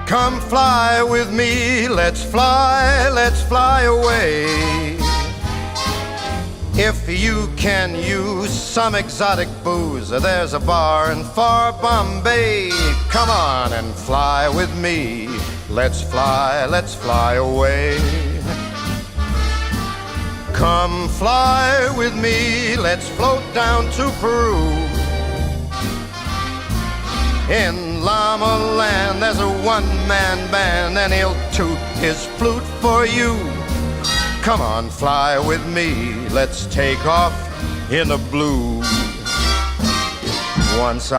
Come fly with me, let's fly away. If you can use some exotic booze, there's a bar in far Bombay. Come on and fly with me, let's fly away. Come fly with me, let's float down to Peru. In Llama Land there's a one-man band, and he'll toot his flute for you. Come on, fly with me, let's take off in the blue. Once